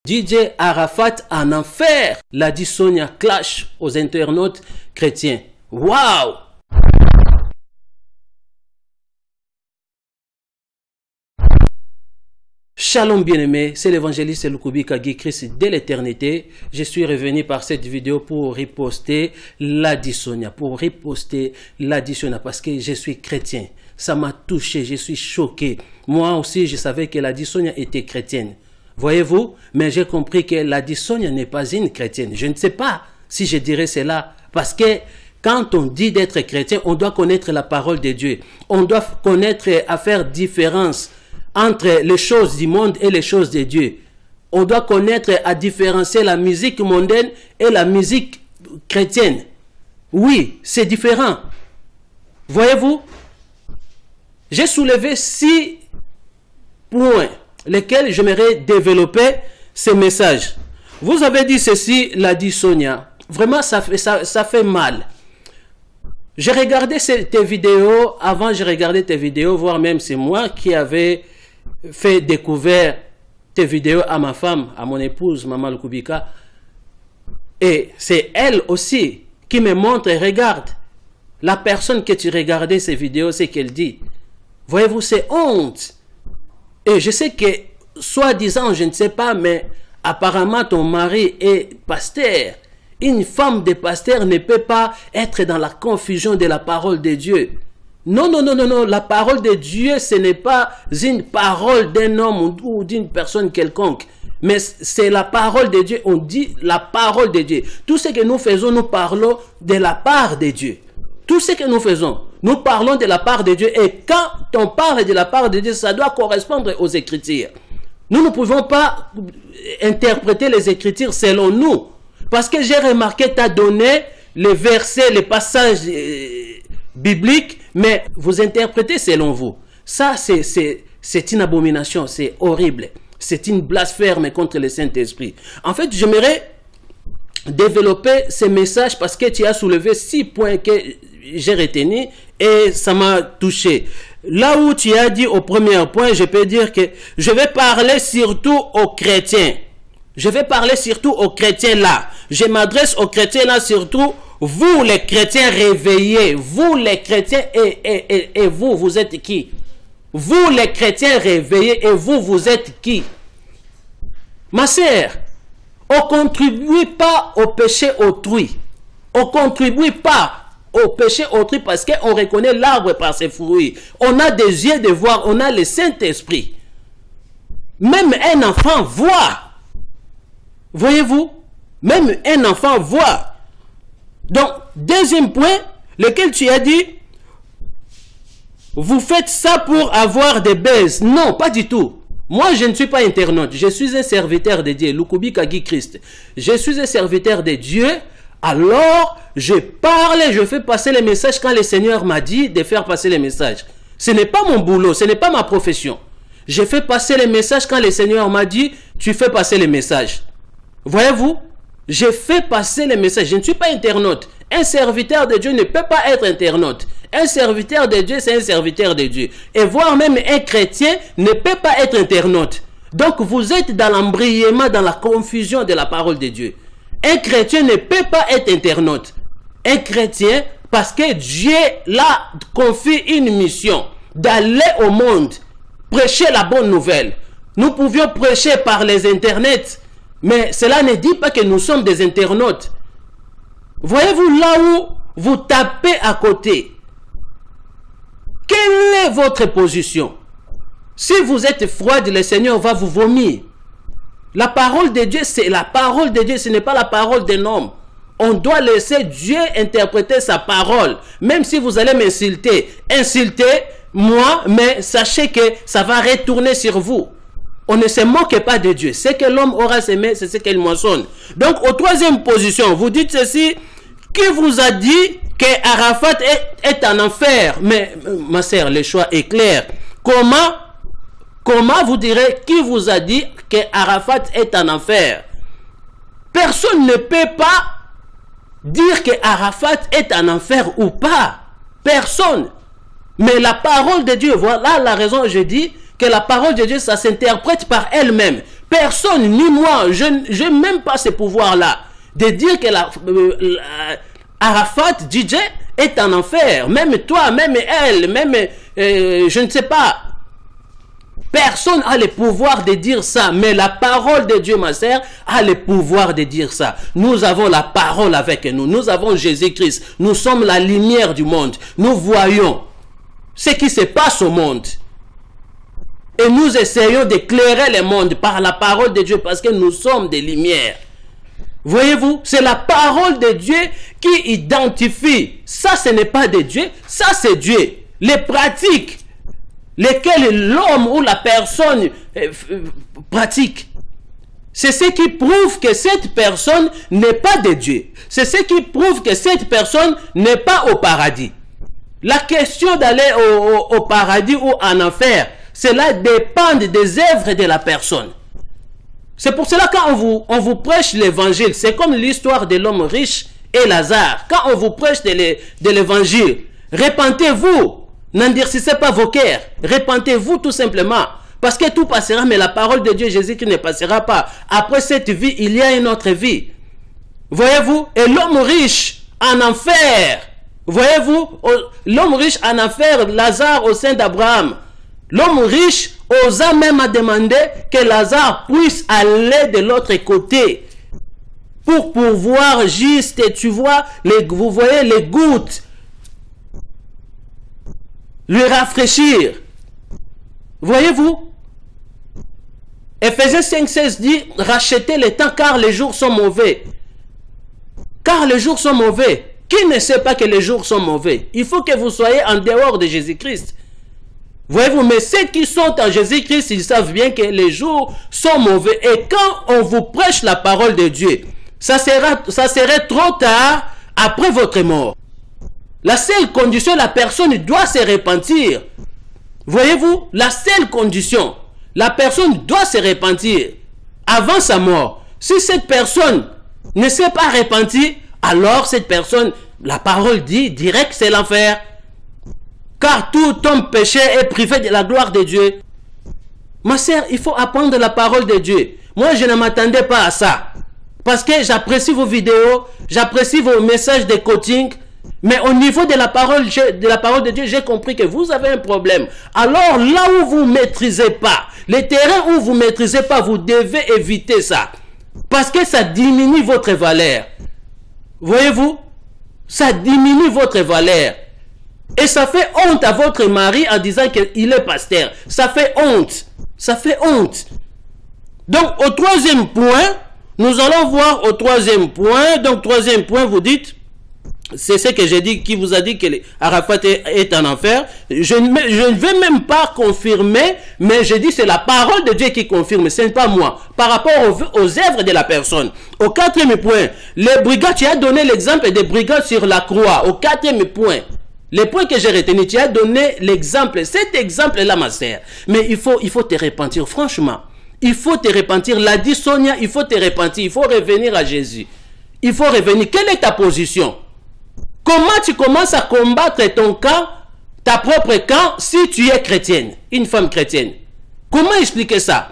DJ Arafat en enfer, l'a dit Sonia Clash aux internautes chrétiens. Waouh! Shalom bien-aimé, c'est l'évangéliste Lukubi Kagi Christ de l'éternité. Je suis revenu par cette vidéo pour riposter l'additionnia, parce que je suis chrétien. Ça m'a touché, je suis choqué. Moi aussi, je savais que l'additionnia était chrétienne. Voyez-vous, mais j'ai compris que l'additionnia n'est pas une chrétienne. Je ne sais pas si je dirais cela, parce que quand on dit d'être chrétien, on doit connaître la parole de Dieu. On doit connaître à faire différence entre les choses du monde et les choses de Dieu. On doit connaître à différencier la musique mondaine et la musique chrétienne. Oui, c'est différent. Voyez-vous, j'ai soulevé 6 points, lesquels j'aimerais développer ces messages. Vous avez dit ceci, l'a dit Sonia. Vraiment, ça fait mal. J'ai regardé tes vidéos, avant j'ai regardé tes vidéos, voire même c'est moi qui avais fait découvrir tes vidéos à ma femme, à mon épouse, Maman Lukubika. Et c'est elle aussi qui me montre et regarde. La personne que tu regardais ces vidéos, c'est qu'elle dit. Voyez-vous, c'est honte. Et je sais que, soi-disant, je ne sais pas, mais apparemment ton mari est pasteur. Une femme de pasteur ne peut pas être dans la confusion de la parole de Dieu. Non, non, non, non, non. La parole de Dieu, ce n'est pas une parole d'un homme ou d'une personne quelconque. Mais c'est la parole de Dieu. On dit la parole de Dieu. Tout ce que nous faisons, nous parlons de la part de Dieu. Tout ce que nous faisons, nous parlons de la part de Dieu. Et quand on parle de la part de Dieu, ça doit correspondre aux Écritures. Nous ne pouvons pas interpréter les Écritures selon nous. Parce que j'ai remarqué, tu as donné les versets, les passages bibliques, mais vous interprétez selon vous. Ça, c'est une abomination, c'est horrible. C'est une blasphème contre le Saint-Esprit. En fait, j'aimerais développer ces messages parce que tu as soulevé 6 points que j'ai retenus et ça m'a touché. Là où tu as dit au premier point, je peux dire que je vais parler surtout aux chrétiens. Je vais parler surtout aux chrétiens là. Je m'adresse aux chrétiens là surtout. Vous les chrétiens réveillés. Vous les chrétiens et vous, vous êtes qui? Vous les chrétiens réveillés et vous, vous êtes qui? Ma sœur, on ne contribue pas au péché autrui. On ne contribue pas au péché autrui parce qu'on reconnaît l'arbre par ses fruits. On a des yeux de voir, on a le Saint-Esprit. Même un enfant voit. Voyez-vous? Même un enfant voit. Donc, deuxième point, lequel tu as dit, vous faites ça pour avoir des baises. Non, pas du tout. Moi, je ne suis pas internaute. Je suis un serviteur de Dieu. Lukubi Kagi Christ. Je suis un serviteur de Dieu. Alors, je parle et je fais passer les messages quand le Seigneur m'a dit de faire passer les messages. Ce n'est pas mon boulot, ce n'est pas ma profession. Je fais passer les messages quand le Seigneur m'a dit, tu fais passer les messages. Voyez-vous? Je fais passer les messages. Je ne suis pas internaute. Un serviteur de Dieu ne peut pas être internaute. Un serviteur de Dieu, c'est un serviteur de Dieu. Et voire même un chrétien ne peut pas être internaute. Donc vous êtes dans l'embrièment, dans la confusion de la parole de Dieu. Un chrétien ne peut pas être internaute. Un chrétien, parce que Dieu l'a confié une mission d'aller au monde, prêcher la bonne nouvelle. Nous pouvions prêcher par les internets, mais cela ne dit pas que nous sommes des internautes. Voyez-vous là où vous tapez à côté? Quelle est votre position? Si vous êtes froide, le Seigneur va vous vomir. La parole de Dieu, c'est la parole de Dieu, ce n'est pas la parole d'un homme. On doit laisser Dieu interpréter sa parole. Même si vous allez m'insulter, insultez-moi, mais sachez que ça va retourner sur vous. On ne se moque pas de Dieu. Ce que l'homme aura semé, c'est ce qu'il moissonne. Donc, aux troisième position, vous dites ceci, qui vous a dit que Arafat est en enfer? Mais, ma sœur, le choix est clair. Comment vous direz qui vous a dit que Arafat est en enfer? Personne ne peut pas dire que Arafat est en enfer ou pas. Personne. Mais la parole de Dieu, voilà la raison, je dis que la parole de Dieu, ça s'interprète par elle-même. Personne, ni moi, je n'ai même pas ce pouvoir-là de dire que Arafat, DJ, est en enfer. Même toi, même elle, même, je ne sais pas. Personne n'a le pouvoir de dire ça, mais la parole de Dieu, ma sœur, a le pouvoir de dire ça. Nous avons la parole avec nous. Nous avons Jésus-Christ. Nous sommes la lumière du monde. Nous voyons ce qui se passe au monde. Et nous essayons d'éclairer le monde par la parole de Dieu parce que nous sommes des lumières. Voyez-vous, c'est la parole de Dieu qui identifie. Ça, ce n'est pas de Dieu, ça, c'est Dieu. Les pratiques, lesquelles l'homme ou la personne pratique, c'est ce qui prouve que cette personne n'est pas de Dieu. C'est ce qui prouve que cette personne n'est pas au paradis. La question d'aller au paradis ou en enfer, cela dépend des œuvres de la personne. C'est pour cela quand on vous prêche l'évangile, c'est comme l'histoire de l'homme riche et Lazare. Quand on vous prêche de l'évangile, repentez-vous, n'endurcissez pas vos cœurs, repentez-vous tout simplement. Parce que tout passera, mais la parole de Dieu Jésus qui ne passera pas. Après cette vie, il y a une autre vie. Voyez-vous? Et l'homme riche en enfer. Voyez-vous? L'homme riche en enfer, Lazare au sein d'Abraham. L'homme riche osa même à demander que Lazare puisse aller de l'autre côté pour pouvoir juste, tu vois, vous voyez les gouttes, lui rafraîchir. Voyez-vous? Éphésiens 5,16 dit, rachetez le temps car les jours sont mauvais. Car les jours sont mauvais. Qui ne sait pas que les jours sont mauvais? Il faut que vous soyez en dehors de Jésus-Christ. Voyez-vous, mais ceux qui sont en Jésus-Christ, ils savent bien que les jours sont mauvais. Et quand on vous prêche la parole de Dieu, ça serait trop tard après votre mort. La seule condition, la personne doit se repentir. Voyez-vous, la seule condition, la personne doit se repentir avant sa mort. Si cette personne ne s'est pas repentie, alors cette personne, la parole dit direct, c'est l'enfer. Car tout homme péché est privé de la gloire de Dieu. Ma sœur, il faut apprendre la parole de Dieu. Moi, je ne m'attendais pas à ça. Parce que j'apprécie vos vidéos, j'apprécie vos messages de coaching. Mais au niveau de la parole de Dieu, j'ai compris que vous avez un problème. Alors, là où vous ne maîtrisez pas, les terrains où vous ne maîtrisez pas, vous devez éviter ça. Parce que ça diminue votre valeur. Voyez-vous? Ça diminue votre valeur. Et ça fait honte à votre mari en disant qu'il est pasteur. Ça fait honte. Ça fait honte. Donc, au troisième point, nous allons voir au troisième point. Donc, troisième point, vous dites, c'est ce que j'ai dit, qui vous a dit que Arafat est en enfer. Je ne vais même pas confirmer, mais je dis c'est la parole de Dieu qui confirme, ce n'est pas moi. Par rapport aux œuvres de la personne. Au quatrième point, les brigands, tu as donné l'exemple des brigands sur la croix. Au quatrième point. Les points que j'ai retenus, tu as donné l'exemple. Cet exemple-là, ma sœur. Mais il faut te repentir, franchement. Il faut te repentir. L'a dit Sonia, il faut te repentir. Il faut revenir à Jésus. Il faut revenir. Quelle est ta position? Comment tu commences à combattre ton camp, ta propre camp, si tu es chrétienne, une femme chrétienne? Comment expliquer ça?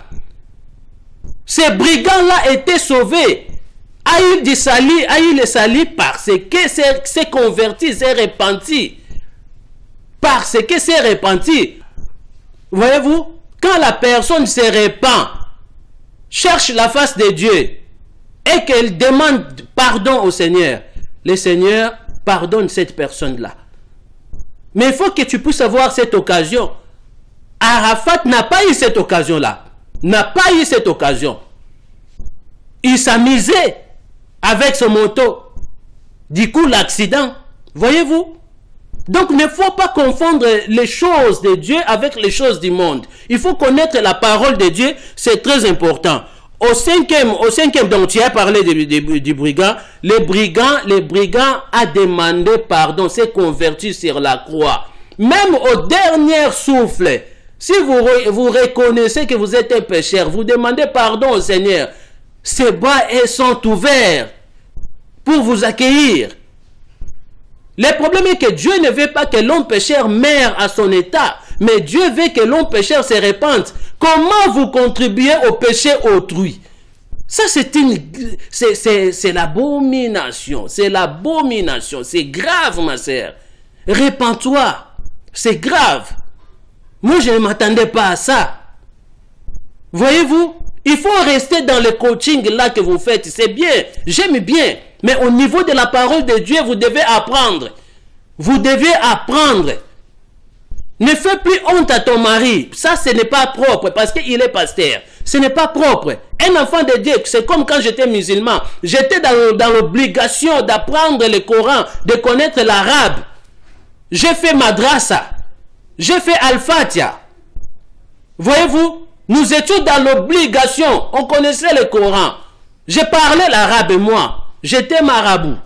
Ces brigands-là étaient sauvés. A eu le salut parce que c'est converti, c'est repenti. Parce que c'est repenti. Voyez-vous, quand la personne se repent, cherche la face de Dieu et qu'elle demande pardon au Seigneur, le Seigneur pardonne cette personne-là. Mais il faut que tu puisses avoir cette occasion. Arafat n'a pas eu cette occasion-là. N'a pas eu cette occasion. Il s'amusait avec son moto. Du coup, l'accident. Voyez-vous? Donc, il ne faut pas confondre les choses de Dieu avec les choses du monde. Il faut connaître la parole de Dieu. C'est très important. Au cinquième, donc tu as parlé du brigand. Les brigands a demandé pardon, s'est converti sur la croix. Même au dernier souffle, si vous reconnaissez que vous êtes un pécheur, vous demandez pardon au Seigneur. Ses bras sont ouverts pour vous accueillir. Le problème est que Dieu ne veut pas que l'homme pécheur meure à son état, Mais Dieu veut que l'homme pécheur se répande. Comment vous contribuez au péché autrui? Ça, c'est l'abomination. C'est l'abomination. C'est grave, ma sœur. Répands-toi. C'est grave. Moi, je ne m'attendais pas à ça. Voyez-vous? Il faut rester dans le coaching là que vous faites. C'est bien. J'aime bien. Mais au niveau de la parole de Dieu, vous devez apprendre. Vous devez apprendre. Ne fais plus honte à ton mari. Ça, ce n'est pas propre parce qu'il est pasteur. Ce n'est pas propre. Un enfant de Dieu, c'est comme quand j'étais musulman. J'étais dans l'obligation d'apprendre le Coran, de connaître l'arabe. J'ai fait madrasa. J'ai fait al-Fatiha. Voyez-vous, nous étions dans l'obligation. On connaissait le Coran. J'ai parlé l'arabe moi. J'étais marabout.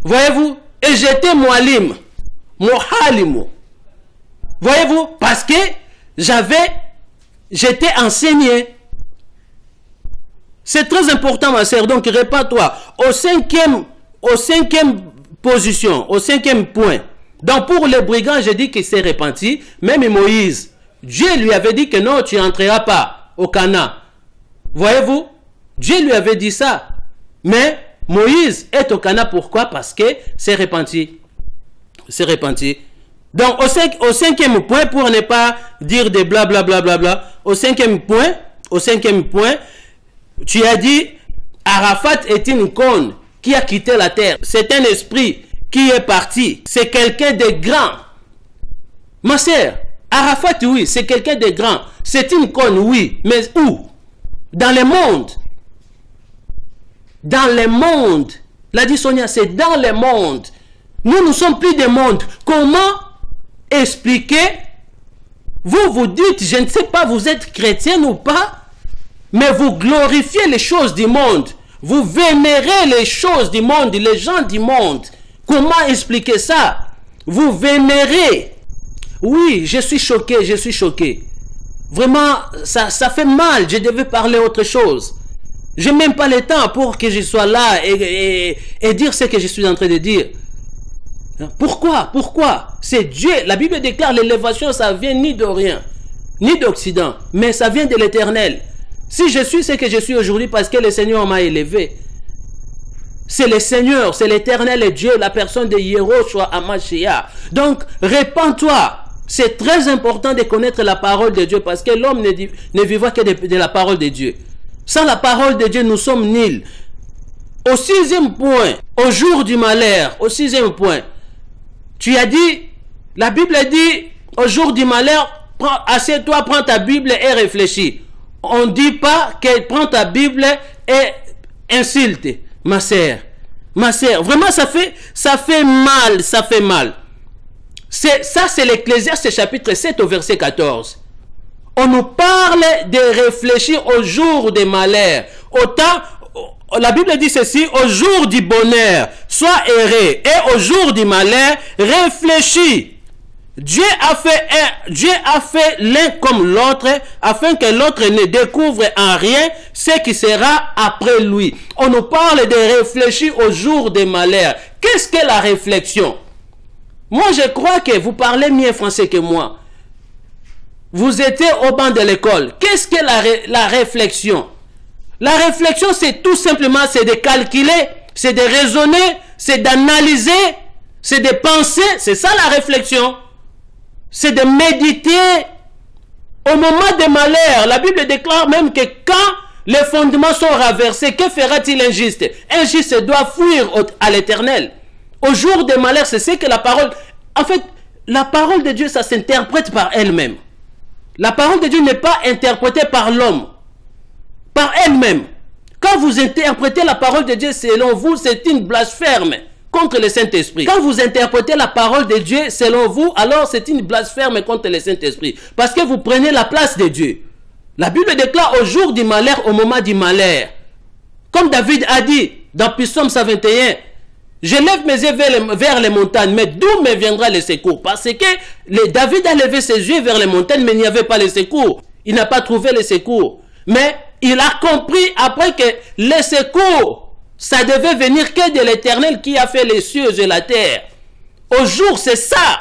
Voyez-vous, et j'étais mualim. Muhalimu. Voyez-vous, parce que j'étais enseigné. C'est très important, ma sœur. Donc, répète-toi. Au cinquième position, au cinquième point. Donc, pour les brigands, j'ai dit qu'il s'est repenti. Même Moïse, Dieu lui avait dit que non, tu n'entreras pas au Canaan. Voyez-vous, Dieu lui avait dit ça. Mais Moïse est au Canaan. Pourquoi? Parce que c'est repenti. C'est repenti. Donc, au cinquième point, pour ne pas dire des blablabla, au cinquième point, tu as dit, Arafat est une icône qui a quitté la terre. C'est un esprit qui est parti. C'est quelqu'un de grand. Ma sœur, Arafat, oui, c'est quelqu'un de grand. C'est une icône, oui. Mais où? Dans le monde. Dans le monde. L'a dit Sonia, c'est dans le monde. Nous ne sommes plus des mondes. Comment expliquer? Vous dites, je ne sais pas, vous êtes chrétienne ou pas, mais vous glorifiez les choses du monde. Vous vénérez les choses du monde, les gens du monde. Comment expliquer ça? Vous vénérez. Oui, je suis choqué, je suis choqué. Vraiment, ça fait mal. Je devais parler autre chose. Je n'ai même pas le temps pour que je sois là et dire ce que je suis en train de dire. Pourquoi? Pourquoi? C'est Dieu. La Bible déclare l'élévation, ça vient ni d'Orient, ni d'Occident, mais ça vient de l'Éternel. Si je suis ce que je suis aujourd'hui, parce que le Seigneur m'a élevé. C'est le Seigneur, c'est l'Éternel et Dieu, la personne de Yehoshua Hamashiach. Donc, répands-toi. C'est très important de connaître la parole de Dieu, parce que l'homme ne vivra que de la parole de Dieu. Sans la parole de Dieu, nous sommes nuls. Au sixième point, au jour du malheur, au sixième point, tu as dit, la Bible dit, au jour du malheur, assieds-toi, prends ta Bible et réfléchis. On ne dit pas que prends ta Bible et insulte, ma sœur. Ma sœur, vraiment ça fait mal, ça fait mal. Ça c'est l'Ecclésiaste chapitre 7 au verset 14. On nous parle de réfléchir au jour des malheurs. Autant, la Bible dit ceci, au jour du bonheur, sois erré, et au jour du malheur, réfléchis. Dieu a fait l'un comme l'autre, afin que l'autre ne découvre en rien ce qui sera après lui. On nous parle de réfléchir au jour des malheurs. Qu'est-ce que la réflexion? Moi, je crois que vous parlez mieux français que moi. Vous étiez au banc de l'école. Qu'est-ce que la réflexion? La réflexion, c'est tout simplement, c'est de calculer, c'est de raisonner, c'est d'analyser, c'est de penser. C'est ça la réflexion. C'est de méditer au moment des malheurs. La Bible déclare même que quand les fondements sont renversés, que fera-t-il un juste? Un juste doit fuir à l'Éternel. Au jour des malheurs, c'est ce que la parole... En fait, la parole de Dieu, ça s'interprète par elle-même. La parole de Dieu n'est pas interprétée par l'homme, par elle-même. Quand vous interprétez la parole de Dieu selon vous, c'est une blasphème contre le Saint-Esprit. Quand vous interprétez la parole de Dieu selon vous, alors c'est une blasphème contre le Saint-Esprit. Parce que vous prenez la place de Dieu. La Bible déclare au jour du malheur, au moment du malheur. Comme David a dit dans Psaume 121, je lève mes yeux vers les montagnes, mais d'où me viendra le secours? Parce que David a levé ses yeux vers les montagnes, mais il n'y avait pas le secours. Il n'a pas trouvé le secours. Mais il a compris après que le secours, ça devait venir que de l'Éternel qui a fait les cieux et la terre. Au jour, c'est ça.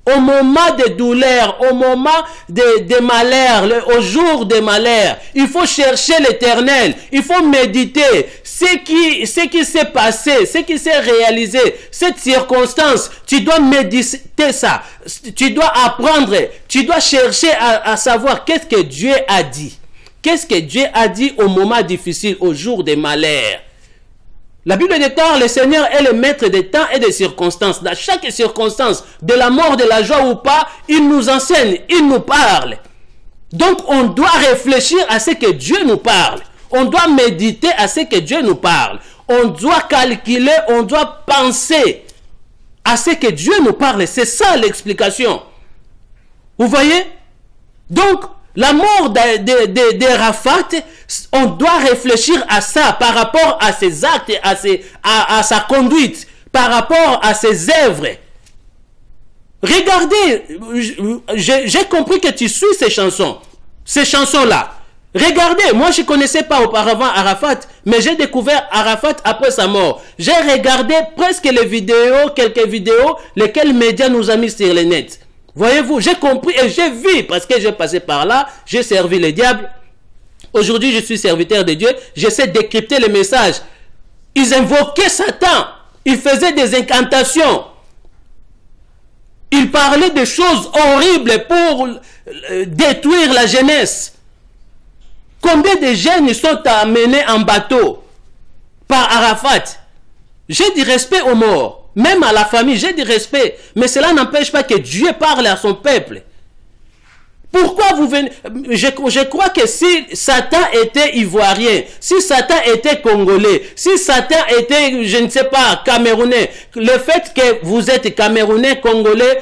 Au moment des douleurs, au moment des malheurs, au jour des malheurs, il faut chercher l'Éternel, il faut méditer ce qui s'est passé, ce qui s'est réalisé, cette circonstance. Tu dois méditer ça, tu dois apprendre, tu dois chercher à savoir qu'est-ce que Dieu a dit. Qu'est-ce que Dieu a dit au moment difficile, au jour des malheurs. La Bible déclare, le Seigneur est le maître des temps et des circonstances. Dans chaque circonstance, de la mort, de la joie ou pas, il nous enseigne, il nous parle. Donc, on doit réfléchir à ce que Dieu nous parle. On doit méditer à ce que Dieu nous parle. On doit calculer, on doit penser à ce que Dieu nous parle. C'est ça l'explication. Vous voyez? Donc, la mort de Arafat, on doit réfléchir à ça par rapport à ses actes, à sa conduite, par rapport à ses œuvres. Regardez, j'ai compris que tu suis ces chansons-là. Regardez, moi je ne connaissais pas auparavant Arafat, mais j'ai découvert Arafat après sa mort. J'ai regardé presque les vidéos, quelques vidéos, lesquelles médias nous ont mis sur le net. Voyez-vous, j'ai compris et j'ai vu, parce que j'ai passé par là, j'ai servi le diable. Aujourd'hui, je suis serviteur de Dieu, j'essaie de décrypter les messages. Ils invoquaient Satan, ils faisaient des incantations. Ils parlaient de choses horribles pour détruire la jeunesse. Combien de jeunes sont amenés en bateau par Arafat? J'ai du respect aux morts. Même à la famille, j'ai du respect. Mais cela n'empêche pas que Dieu parle à son peuple. Pourquoi vous venez... Je crois que si Satan était ivoirien, si Satan était congolais, si Satan était, je ne sais pas, camerounais, le fait que vous êtes camerounais, congolais,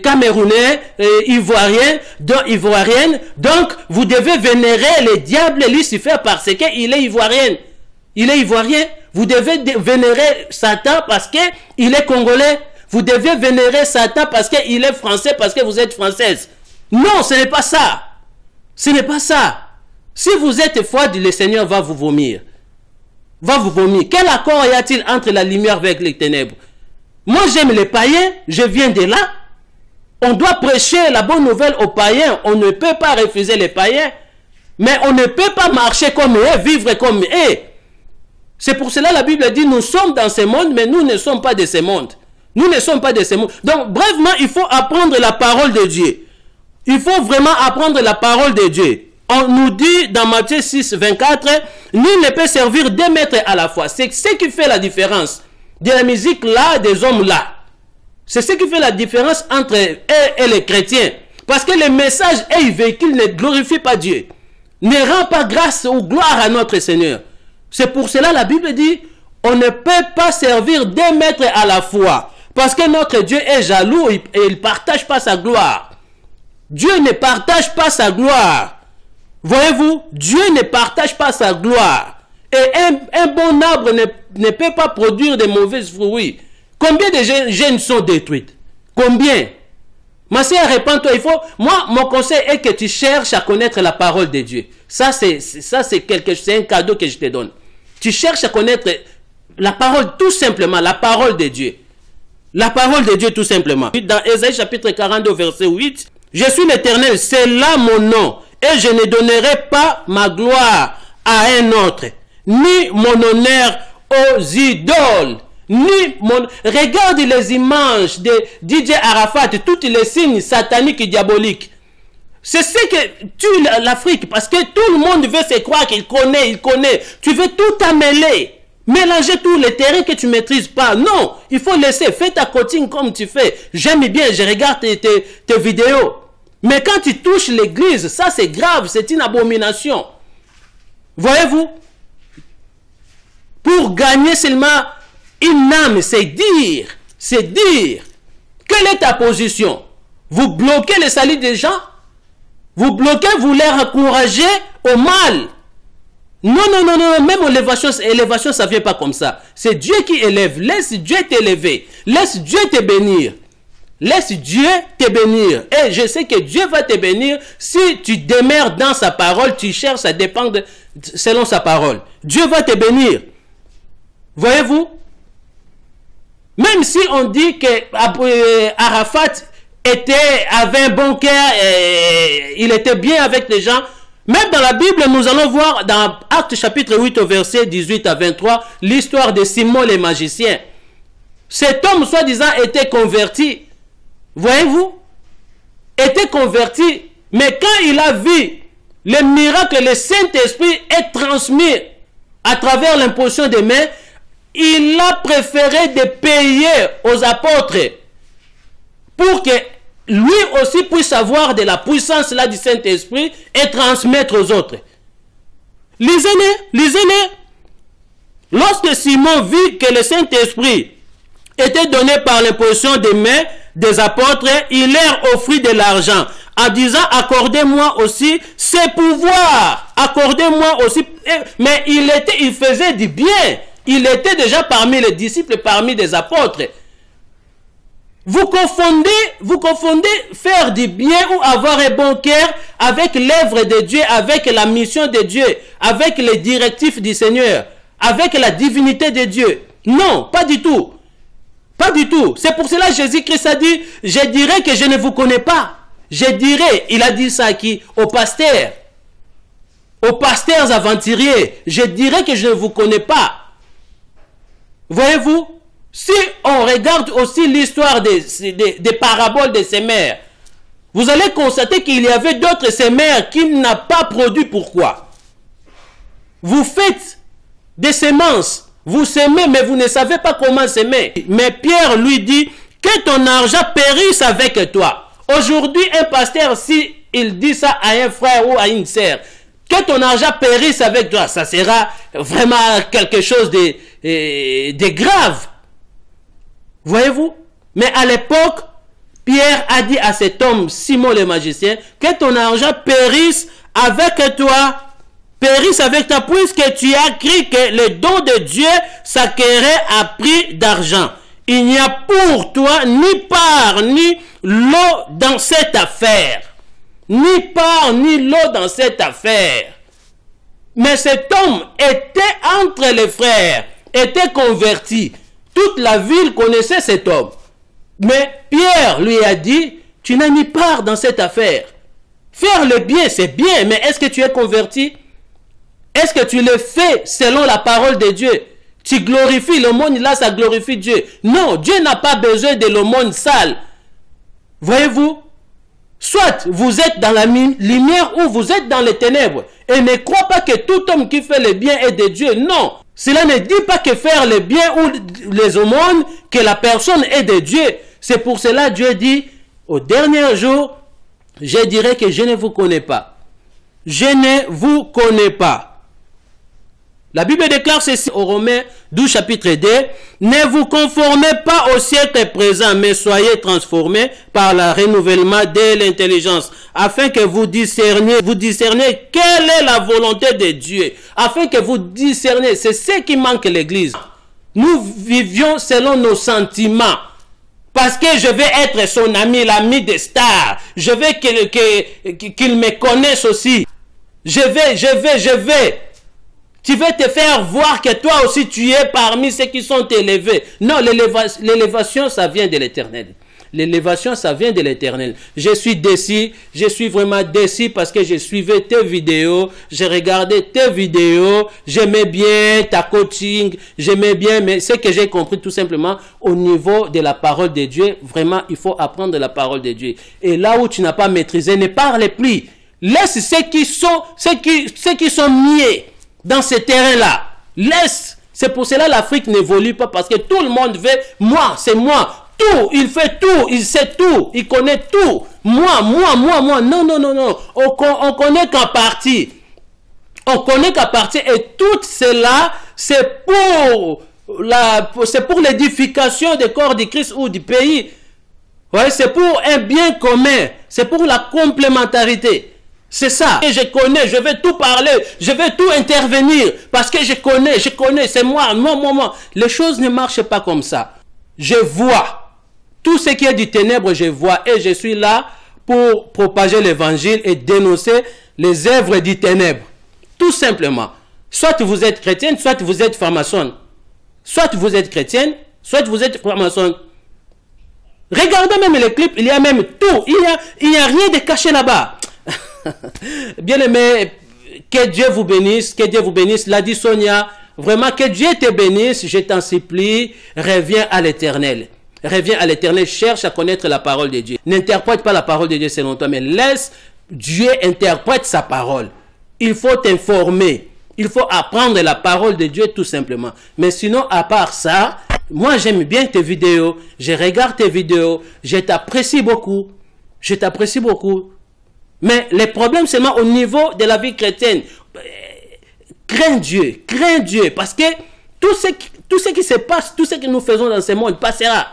camerounais, ivoirien, ivoirienne, donc vous devez vénérer le diable Lucifer parce qu'il est ivoirien. Il est ivoirien. Vous devez vénérer Satan parce qu'il est congolais. Vous devez vénérer Satan parce qu'il est français, parce que vous êtes française. Non, ce n'est pas ça. Ce n'est pas ça. Si vous êtes froide, le Seigneur va vous vomir. Va vous vomir. Quel accord y a-t-il entre la lumière avec les ténèbres? Moi, j'aime les païens. Je viens de là. On doit prêcher la bonne nouvelle aux païens. On ne peut pas refuser les païens. Mais on ne peut pas marcher comme eux, vivre comme eux. C'est pour cela que la Bible dit, nous sommes dans ce monde, mais nous ne sommes pas de ce monde. Nous ne sommes pas de ce monde. Donc, brèvement, il faut apprendre la parole de Dieu. Il faut vraiment apprendre la parole de Dieu. On nous dit dans Matthieu 6, 24, nul ne peut servir deux maîtres à la fois. C'est ce qui fait la différence de la musique là, des hommes là. C'est ce qui fait la différence entre eux et les chrétiens. Parce que le message et véhicule ne glorifie pas Dieu. Ne rend pas grâce ou gloire à notre Seigneur. C'est pour cela la Bible dit, on ne peut pas servir deux maîtres à la fois. Parce que notre Dieu est jaloux et il ne partage pas sa gloire. Dieu ne partage pas sa gloire. Voyez-vous, Dieu ne partage pas sa gloire. Et un bon arbre ne peut pas produire de mauvais fruits. Combien de jeunes sont détruits? Combien? Ma sœur, réponds-toi. Moi, mon conseil est que tu cherches à connaître la parole de Dieu. Ça, c'est un cadeau que je te donne. Tu cherches à connaître la parole, tout simplement, la parole de Dieu. La parole de Dieu, tout simplement. Dans Ésaïe chapitre 42, verset 8, je suis l'Éternel, c'est là mon nom, et je ne donnerai pas ma gloire à un autre, ni mon honneur aux idoles, ni mon... Regarde les images de DJ Arafat, tous les signes sataniques et diaboliques. C'est ce que tue l'Afrique, parce que tout le monde veut se croire qu'il connaît, il connaît. Tu veux tout amêler, mélanger tous les terrains que tu ne maîtrises pas. Non, il faut laisser, fais ta coaching comme tu fais. J'aime bien, je regarde tes vidéos. Mais quand tu touches l'église, ça c'est grave, c'est une abomination. Voyez-vous? Pour gagner seulement une âme, c'est dire. Quelle est ta position? Vous bloquez le salut des gens? Vous bloquez, vous les encouragez au mal. Non, même élévation, ça ne vient pas comme ça. C'est Dieu qui élève. Laisse Dieu t'élever. Laisse Dieu te bénir. Laisse Dieu te bénir. Et je sais que Dieu va te bénir si tu demeures dans sa parole, tu cherches à dépendre selon sa parole. Dieu va te bénir. Voyez-vous? Même si on dit que Arafat avait un bon cœur, il était bien avec les gens. Même dans la Bible, nous allons voir dans Actes chapitre 8 au verset 18 à 23, l'histoire de Simon le magicien. Cet homme, soi-disant, était converti. Voyez-vous? Était converti. Mais quand il a vu le miracle, le Saint-Esprit est transmis à travers l'imposition des mains, il a préféré de payer aux apôtres pour que lui aussi puisse avoir de la puissance là du Saint-Esprit et transmettre aux autres. Lisez-le. Lorsque Simon vit que le Saint-Esprit était donné par l'imposition des mains des apôtres, il leur offrit de l'argent en disant, accordez-moi aussi ces pouvoirs, accordez-moi aussi. Mais il faisait du bien. Il était déjà parmi les disciples, parmi les apôtres. Vous confondez faire du bien ou avoir un bon cœur avec l'œuvre de Dieu, avec la mission de Dieu, avec les directifs du Seigneur, avec la divinité de Dieu. Non, pas du tout. Pas du tout. C'est pour cela que Jésus-Christ a dit, je dirais que je ne vous connais pas. Je dirais, il a dit ça à qui? Aux pasteurs aventuriers. Je dirais que je ne vous connais pas. Voyez-vous? Si on regarde aussi l'histoire des paraboles des semeurs, vous allez constater qu'il y avait d'autres semeurs qui n'ont pas produit. Pourquoi? Vous faites des semences, vous semez, mais vous ne savez pas comment semer. Mais Pierre lui dit, que ton argent périsse avec toi. Aujourd'hui, un pasteur, si il dit ça à un frère ou à une sœur, que ton argent périsse avec toi, ça sera vraiment quelque chose de grave. Voyez-vous? Mais à l'époque, Pierre a dit à cet homme, Simon le magicien, que ton argent périsse avec toi, puisque tu as cru que le don de Dieu s'acquérait à prix d'argent. Il n'y a pour toi ni part ni lot dans cette affaire. Ni part ni lot dans cette affaire. Mais cet homme était entre les frères, était converti. Toute la ville connaissait cet homme. Mais Pierre lui a dit, tu n'as ni part dans cette affaire. Faire le bien, c'est bien, mais est-ce que tu es converti? Est-ce que tu le fais selon la parole de Dieu? Tu glorifies l'aumône, là, ça glorifie Dieu. Non, Dieu n'a pas besoin de l'aumône sale. Voyez-vous? Soit vous êtes dans la lumière ou vous êtes dans les ténèbres. Et ne crois pas que tout homme qui fait le bien est de Dieu. Non. Cela ne dit pas que faire le bien ou les aumônes, que la personne est de Dieu. C'est pour cela que Dieu dit, au dernier jour, je dirai que je ne vous connais pas. Je ne vous connais pas. La Bible déclare ceci au Romains 12 chapitre 2. Ne vous conformez pas au siècle présent, mais soyez transformés par le renouvellement de l'intelligence, afin que vous discerniez quelle est la volonté de Dieu. Afin que vous discerniez, c'est ce qui manque à l'Église. Nous vivions selon nos sentiments. Parce que je vais être son ami, l'ami des stars. Je veux qu'il me connaisse aussi. Je vais. Tu veux te faire voir que toi aussi tu es parmi ceux qui sont élevés. Non, l'élévation, ça vient de l'Éternel. L'élévation, ça vient de l'Éternel. Je suis déçu, je suis vraiment déçu parce que je suivais tes vidéos, j'ai regardé tes vidéos, j'aimais bien ta coaching, j'aimais bien, mais ce que j'ai compris tout simplement, au niveau de la parole de Dieu, vraiment, il faut apprendre la parole de Dieu. Et là où tu n'as pas maîtrisé, ne parle plus. Laisse ceux qui sont niais dans ce terrain-là. Laisse. C'est pour cela que l'Afrique n'évolue pas, parce que tout le monde veut moi, c'est moi. Tout, il fait tout, il sait tout, il connaît tout. Moi. Non. On connaît qu'en partie. On connaît qu'en partie. Et tout cela, c'est pour l'édification du corps du Christ ou du pays. Ouais, c'est pour un bien commun. C'est pour la complémentarité. C'est ça. Et je connais, je vais tout parler, je vais tout intervenir. Parce que je connais, c'est moi. Les choses ne marchent pas comme ça. Je vois. Tout ce qui est du ténèbre, je vois. Et je suis là pour propager l'évangile et dénoncer les œuvres du ténèbre. Tout simplement. Soit vous êtes chrétienne, soit vous êtes franc-maçonne. Soit vous êtes chrétienne, soit vous êtes franc-maçonne. Regardez même les clips, il y a même tout. Il n'y a rien de caché là-bas. Bien aimé, que Dieu vous bénisse, que Dieu vous bénisse. L'a dit Sonia, vraiment que Dieu te bénisse, je t'en supplie, reviens à l'Éternel. Reviens à l'Éternel, cherche à connaître la parole de Dieu. N'interprète pas la parole de Dieu selon toi, mais laisse Dieu interprète sa parole. Il faut t'informer. Il faut apprendre la parole de Dieu tout simplement. Mais sinon, à part ça, moi j'aime bien tes vidéos. Je regarde tes vidéos. Je t'apprécie beaucoup. Je t'apprécie beaucoup. Mais les problèmes seulement au niveau de la vie chrétienne. Crains Dieu. Crains Dieu. Parce que tout ce qui se passe, tout ce que nous faisons dans ce monde passera.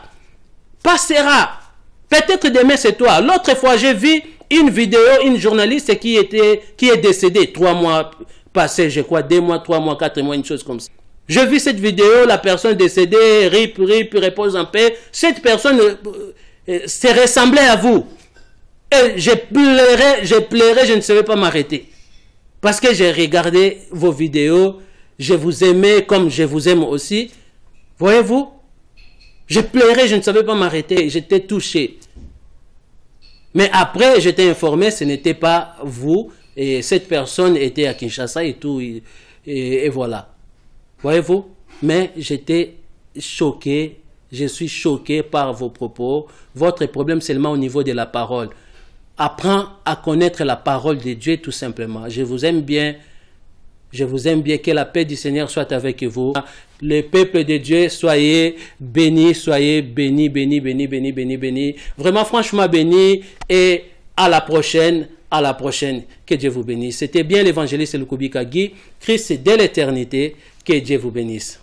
Passera. Peut-être demain c'est toi. L'autre fois j'ai vu une vidéo, une journaliste qui est décédée 3 mois passés, je crois, 2 mois, 3 mois, 4 mois, une chose comme ça. J'ai vu cette vidéo, la personne décédée, rip, repose en paix. Cette personne se ressemblait à vous. Et je pleurais, je ne savais pas m'arrêter. Parce que j'ai regardé vos vidéos, je vous aimais comme je vous aime aussi. Voyez-vous? Je pleurais, je ne savais pas m'arrêter, j'étais touché. Mais après, j'étais informé, ce n'était pas vous. Et cette personne était à Kinshasa et tout. Et voilà. Voyez-vous? Mais j'étais choqué. Je suis choqué par vos propos. Votre problème seulement au niveau de la parole. Apprends à connaître la parole de Dieu tout simplement. Je vous aime bien. Je vous aime bien. Que la paix du Seigneur soit avec vous. Le peuple de Dieu, soyez bénis, soyez bénis, bénis, bénis, bénis, bénis, bénis. Vraiment, franchement bénis. Et à la prochaine. À la prochaine. Que Dieu vous bénisse. C'était bien l'évangéliste Lukubi Kagi. Christ dès l'éternité. Que Dieu vous bénisse.